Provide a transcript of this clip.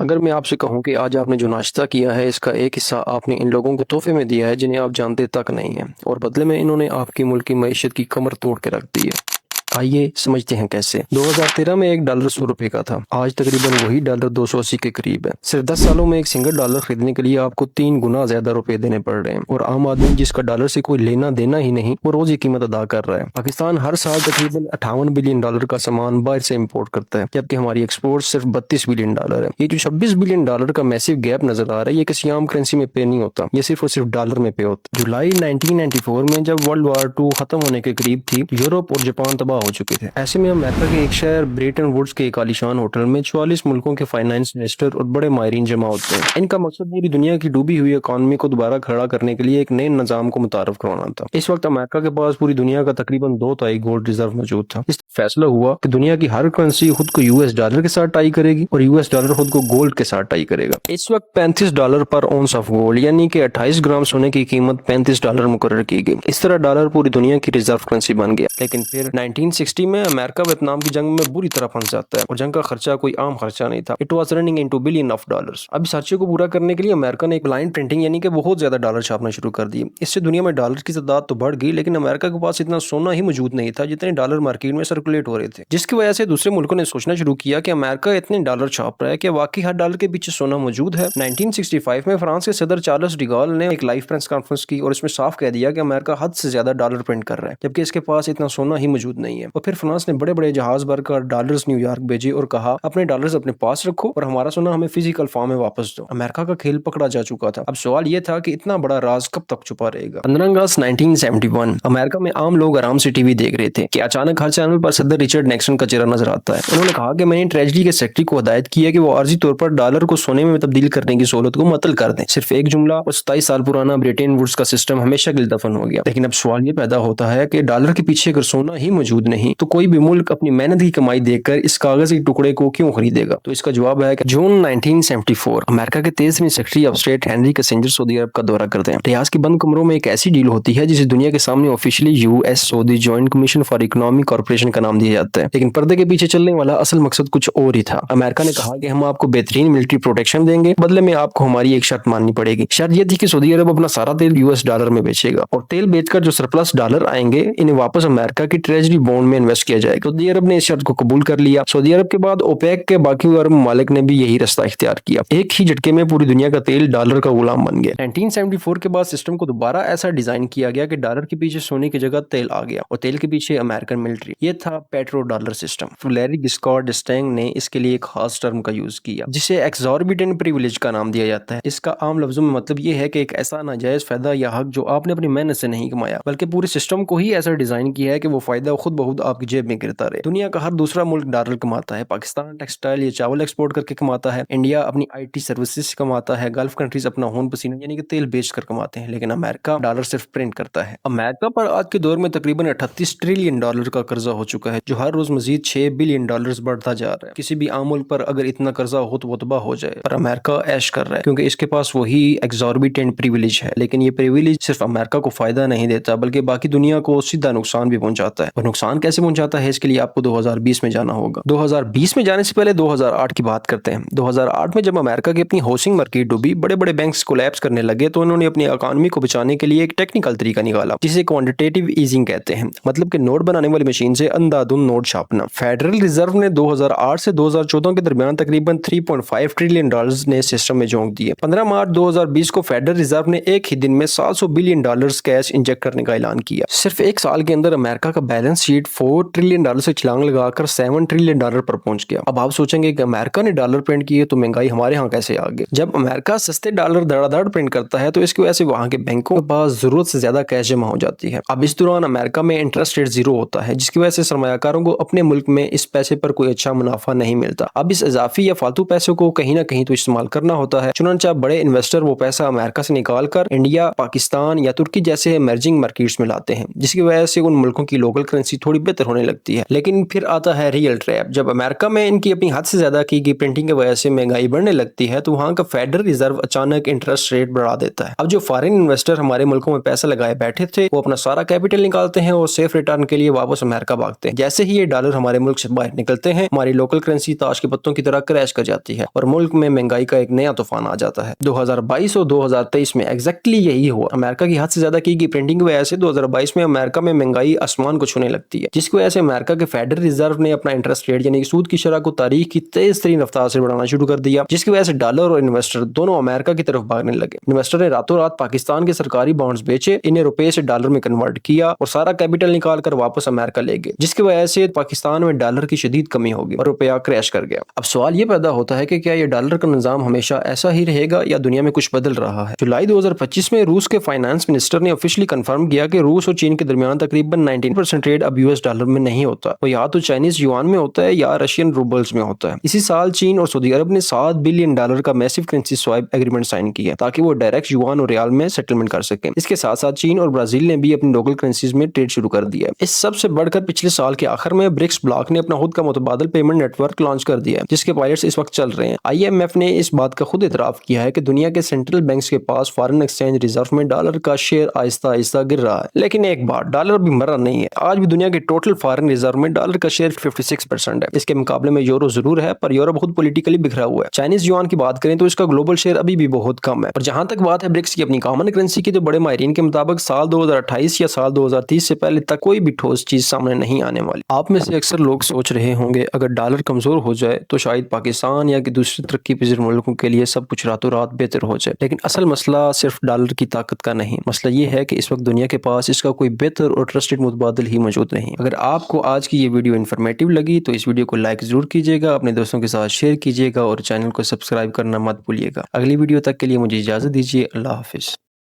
अगर मैं आपसे कहूँ कि आज आपने जो नाश्ता किया है इसका एक हिस्सा आपने इन लोगों को तोहफे में दिया है जिन्हें आप जानते तक नहीं हैं और बदले में इन्होंने आपकी मुल्क की मईशत की कमर तोड़ के रख दी है। आइए समझते हैं कैसे। 2013 में $1 100 का था। आज तकरीबन वही डॉलर 280 के करीब है। सिर्फ 10 सालों में एक सिंगल डॉलर खरीदने के लिए आपको 3 गुना ज्यादा रुपए देने पड़ रहे हैं और आम आदमी जिसका डॉलर से कोई लेना देना ही नहीं वो रोज ये कीमत अदा कर रहा है। पाकिस्तान हर साल तकरीबन $58 बिलियन का सामान बाहर से इम्पोर्ट करता है, जबकि हमारी एक्सपोर्ट सिर्फ $32 बिलियन है। ये जो $26 बिलियन का मैसिव गैप नजर आ रहा है ये किसी आम करेंसी में पे नहीं होता, ये सिर्फ और सिर्फ डॉलर में पे होता। जुलाई 1994 में जब वर्ल्ड वॉर 2 खत्म होने के करीब थी, यूरोप और जापान तबाह हो चुके थे। ऐसे में अमेरिका के एक शहर ब्रेटन वुड्स के एक आलीशान होटल में 44 मुल्कों के फाइनेंस मिनिस्टर और बड़े माहिरीन जमा होते हैं। इनका मकसद पूरी दुनिया की डूबी हुई इकॉनमी को दोबारा खड़ा करने के लिए एक नए निजाम को मुतारफ करवाना था। इस वक्त अमेरिका के पास पूरी दुनिया का तकरीबन 2/3 गोल्ड रिजर्व मौजूद था। इस फैसला हुआ कि दुनिया की हर करेंसी खुद को यूएस डॉलर के साथ टाई करेगी और यूएस डॉलर खुद को गोल्ड के साथ टाई करेगा। इस वक्त $35 पर ऑन्स ऑफ गोल्ड यानी कि 28 ग्राम सोने की कीमत $35 मुकर्रर की गई। इस तरह डॉलर पूरी दुनिया की रिजर्व करेंसी बन गया। लेकिन फिर 1960 में अमेरिका वियतनाम की जंग में बुरी तरह फंस जाता है और जंग का खर्चा कोई आम खर्चा नहीं था। It was running into billion of dollars. अब इस खर्चे को पूरा करने के लिए अमेरिका ने एक ब्लाइंड प्रिंटिंग यानी कि बहुत ज्यादा डॉलर छापना शुरू कर दिए। इससे दुनिया में डॉलर की तादाद तो बढ़ गई, लेकिन अमेरिका के पास इतना सोना ही मौजूद नहीं था जितने डॉलर मार्केट में सर्कुलेट हो रहे थे, जिसकी वजह से दूसरे मुल्कों ने सोचना शुरू किया कि अमेरिका इतने डॉलर छाप रहा है कि वाकई हर डॉलर के पीछे सोना मौजूद है। 1965 में फ्रांस के सदर चार्ल्स डिगॉल ने एक लाइव प्रेस कॉन्फ्रेंस की और इसमें साफ कह दिया कि अमेरिका हद से ज्यादा डॉलर प्रिंट कर रहा है, जबकि इसके पास इतना सोना ही मौजूद नहीं है। और फिर फ्रांस ने बड़े बड़े जहाज भरकर डॉलर्स न्यूयॉर्क भेजे और कहा अपने डॉलर्स अपने पास रखो और हमारा सोना हमें फिजिकल फॉर्म में वापस दो। अमेरिका का खेल पकड़ा जा चुका था। अब सवाल यह था कि इतना बड़ा राज कब तक छुपा रहेगा। 15 अगस्त 1971 अमेरिका में आम लोग आराम से टीवी देख रहे थे कि अचानक हर चैनल पर सदर रिचर्ड निक्सन का चेहरा नजर आता है। उन्होंने कहा कि मैंने ट्रेजरी के सेक्रेटरी को हदायत की है कि वो आर्जी तौर पर डॉलर को सोने में तब्दील करने की सहूलत को मुअत्तल कर दें। सिर्फ एक जुमला और 27 साल पुराना ब्रिटेन वुड्स का सिस्टम हमेशा के लिए दफन हो गया। लेकिन अब सवाल ये पैदा होता है कि डॉलर के पीछे अगर सोना ही मौजूद नहीं तो कोई भी मुल्क अपनी मेहनत की कमाई देखकर इस कागज के टुकड़े को क्यों खरीदेगा। तो इसका जवाब है कि जून 1974 अमेरिका के 23वें secretary of state Henry Kissinger Saudi Arab का दौरा करते हैं। रियाज के बंद कमरों में एक ऐसी डील होती है जिसे दुनिया के सामने officially US Saudi joint commission for economic corporation का नाम दिया जाता है, लेकिन पर्दे के पीछे चलने वाला असल मकसद कुछ और ही था। अमेरिका ने कहा कि हम आपको बेहतरीन मिलिट्री प्रोटेक्शन देंगे, बदले में आपको हमारी एक शर्त माननी पड़ेगी। शर्त यह थी कि सऊदी अरब अपना सारा तेल यूएस डॉलर में बेचेगा और तेल बेचकर जो सरप्लस डॉलर आएंगे इन्हें वापस अमेरिका की ट्रेजरी बॉन्ड में इन्वेस्ट किया जाएगा। सऊदी अरब ने इस शर्त को कबूल कर लिया। सऊदी अरब के बाद ओपेक के बाकी अरब ममालिक ने भी यही रास्ता इख्तियार किया। एक ही झटके में पूरी दुनिया का तेल डॉलर का गुलाम बन गया। 1974 के बाद सिस्टम को दोबारा ऐसा डिजाइन किया गया कि डॉलर के पीछे सोने की जगह तेल आ गया और तेल के पीछे अमेरिकन मिलिट्री। ये था पेट्रो डॉलर सिस्टम। लैरी गिस्कॉर्ड डिस्टेंग ने इसके लिए एक खास टर्म का यूज किया जिसे एक्सॉर्बिटेंट प्रिविलेज का नाम दिया जाता है। इसका आम लफ्जों में मतलब ये है कि एक ऐसा नाजायज फायदा या हक जो आपने अपनी मेहनत से नहीं कमाया, बल्कि पूरे सिस्टम को ही ऐसा डिजाइन किया है कि वो फायदा खुद ब खुद आपकी जेब में गिरता रहे। दुनिया का हर दूसरा मुल्क डॉलर कमाता है। पाकिस्तान टेक्सटाइल या चावल एक्सपोर्ट करके कमाता है, इंडिया अपनी आईटी सर्विसेज कमाता है, गल्फ कंट्रीज अपना खून पसीना यानी कि तेल बेचकर कमाते हैं, लेकिन अमेरिका डॉलर सिर्फ प्रिंट करता है। अमेरिका पर आज के दौर में तकरीबन $38 ट्रिलियन का कर्जा हो चुका है, जो हर रोज मजीद $6 बिलियन बढ़ता जा रहा है। किसी भी आम मुल्क पर अगर इतना कर्जा हो तो वो तबाह हो जाए, पर अमेरिका ऐश कर रहा है क्योंकि इसके पास वही एक्सॉर्बिटेंट प्रिविलेज है। लेकिन ये प्रिविलेज सिर्फ अमेरिका को फायदा नहीं देता बल्कि बाकी दुनिया को सीधा नुकसान भी पहुंचाता है। और नुकसान कैसे पहुंचाता है इसके लिए आपको 2020 में जाना होगा। 2020 में जाने से पहले 2008 की बात करते हैं। 2008 में जब अमेरिका की अपनी हाउसिंग मार्केट डूबी, बड़े बड़े बैंक्स कोलैप्स करने लगे, तो उन्होंने अपनी इकोनॉमी को बचाने के लिए एक टेक्निकल तरीका निकाला जिसे क्वांटिटेटिव ईजिंग कहते हैं, मतलब कि नोट बनाने वाली मशीन से अंधाधुंध नोट छापना। फेडरल रिजर्व ने 2008 से 2014 के दरमियान तकरीबन $3.5 ट्रिलियन ने सिस्टम में झोंक दिए। 15 मार्च 2020 को फेडरल रिजर्व ने एक ही दिन में $700 बिलियन कैश इंजेक्ट करने का ऐलान किया। सिर्फ एक साल के अंदर अमेरिका का बैलेंस शीट $4 ट्रिलियन से छलांग लगाकर $7 ट्रिलियन पर पहुंच गया। अब आप सोचेंगे कि अमेरिका ने डॉलर प्रिंट किए तो महंगाई हमारे यहाँ कैसे आ गई। जब अमेरिका सस्ते डॉलर धड़ाधड़ प्रिंट करता है तो इसकी वजह से वहां के बैंकों के पास जरूरत से ज्यादा कैश जमा हो जाती है। अब इस दौरान अमेरिका में इंटरेस्ट रेट 0 होता है, जिसकी वजह से सरमायाकारों को अपने मुल्क में इस पैसे पर कोई अच्छा मुनाफा नहीं मिलता। अब इस इजाफी या फालतू पैसों को कहीं ना कहीं तो इस्तेमाल करना होता है। चुनांचे बड़े इन्वेस्टर वो पैसा अमेरिका से निकाल कर इंडिया, पाकिस्तान या तुर्की जैसे इमर्जिंग मार्केट्स में लाते हैं, जिसकी वजह से उन मुल्कों की लोकल करेंसी थोड़ी थोड़ी बेहतर होने लगती है। लेकिन फिर आता है रियल ट्रैप। जब अमेरिका में इनकी अपनी हद से ज्यादा की गई प्रिंटिंग की वजह से महंगाई बढ़ने लगती है तो वहाँ का फेडरल रिजर्व अचानक इंटरेस्ट रेट बढ़ा देता है। अब जो फॉरेन इन्वेस्टर हमारे मुल्कों में पैसा लगाए बैठे थे वो अपना सारा कैपिटल निकालते हैं और सेफ रिटर्न के लिए वापस अमेरिका भागते हैं। जैसे ही ये डॉलर हमारे मुल्क से बाहर निकलते हैं हमारी लोकल करेंसी ताश के पत्तों की तरह क्रैश कर जाती है और मुल्क में महंगाई का एक नया तूफान आ जाता है। 2022 और 2023 में एग्जैक्टली यही हुआ। अमेरिका की हद से ज्यादा की गई प्रिंटिंग की वजह से 2022 में अमेरिका में महंगाई आसमान को छूने लगती है, जिसकी वजह से अमेरिका के फेडरल रिजर्व ने अपना इंटरेस्ट रेट यानी सूद की शरह को तारीख की तेज तरीन रफ्तार से बढ़ाना शुरू कर दिया, जिसकी वजह से डॉलर और इन्वेस्टर दोनों अमेरिका की तरफ भागने लगे। इन्वेस्टर ने रातों रात पाकिस्तान के सरकारी बॉन्ड्स बेचे, इन्हें रुपए से डॉलर में कन्वर्ट किया और सारा कैपिटल निकाल कर वापस अमेरिका ले गए, जिसकी वजह से पाकिस्तान में डॉलर की शदीद कमी होगी और रुपया क्रैश कर गया। अब सवाल ये पैदा होता है कि क्या ये डॉलर का निजाम हमेशा ऐसा ही रहेगा या दुनिया में कुछ बदल रहा है। जुलाई 2025 में रूस के फाइनेंस मिनिस्टर ने ऑफिशियली कंफर्म किया कि रूस और चीन के दरमियान तकरीबन 19% ट्रेड अब यूएस डॉलर में नहीं होता, वो या तो चाइनीज युआन में होता है या रशियन रूबल्स में होता है। इसी साल चीन और सऊदी अरब ने $7 बिलियन का massive currency swap agreement sign किया ताकि वो डायरेक्ट युआन और रियाल में सेटलमेंट कर सके। इसके साथ साथ चीन और ब्राजील ने भी अपनी लोकल करेंसीज में ट्रेड शुरू कर दिया। इस सबसे बढ़कर पिछले साल के आखिर में ब्रिक्स ब्लॉक ने अपना खुद का मुतबादल पेमेंट नेटवर्क लॉन्च कर दिया है, जिसके पायलट्स इस वक्त चल रहे हैं। IMF ने इस बात का खुद इतराफ किया है कि दुनिया के सेंट्रल बैंक्स के पास फॉरेन एक्सचेंज रिजर्व में डॉलर का शेयर आहिस्ता आहिस्ता गिर रहा है। लेकिन एक बात, डॉलर भी मरा नहीं है। आज भी दुनिया के टोटल फॉरेन रिजर्व में डॉलर का शेयर 56% है। इसके मुकाबले में यूरो जरूर है, पर यूरो बहुत पॉलिटिकली बिखरा हुआ है। चाइनीज युआन की बात करें तो इसका ग्लोबल शेयर अभी भी बहुत कम है। और जहां तक बात है ब्रिक्स की अपनी कॉमन करेंसी की, तो बड़े माहिरीन के मुताबिक साल 2028 या साल 2030 से पहले तक कोई भी ठोस चीज सामने नहीं आने वाली। आप में से अक्सर लोग सोच रहे होंगे अगर डॉलर कमजोर हो जाए तो शायद पाकिस्तान या कि दूसरे तरक्की पजीर मुल्कों के लिए सब कुछ रातों रात बेहतर हो जाए। लेकिन असल मसला सिर्फ डॉलर की ताकत का नहीं, मसला ये है कि इस वक्त दुनिया के पास इसका कोई बेहतर और ट्रस्टेड मुतबादिल ही मौजूद नहीं। अगर आपको आज की ये वीडियो इन्फॉर्मेटिव लगी तो इस वीडियो को लाइक जरूर कीजिएगा, अपने दोस्तों के साथ शेयर कीजिएगा और चैनल को सब्सक्राइब करना मत भूलिएगा। अगली वीडियो तक के लिए मुझे इजाजत दीजिए। अल्लाह हाफिज।